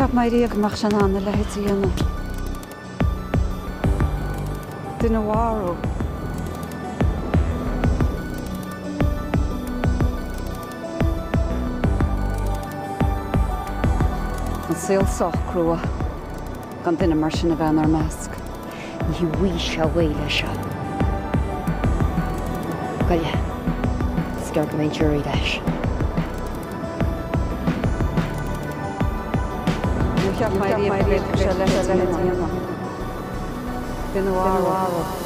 ceap mai riag mar sin anna le hétíana. Duine bhharú. An saolsach crua gan duine mar sin a bhean ar measc. Ní bhí se bhfuile se. Gaile, scear go mbeidh dúirí leis. Ceap mai riag se le hétíana. Duine bhharú.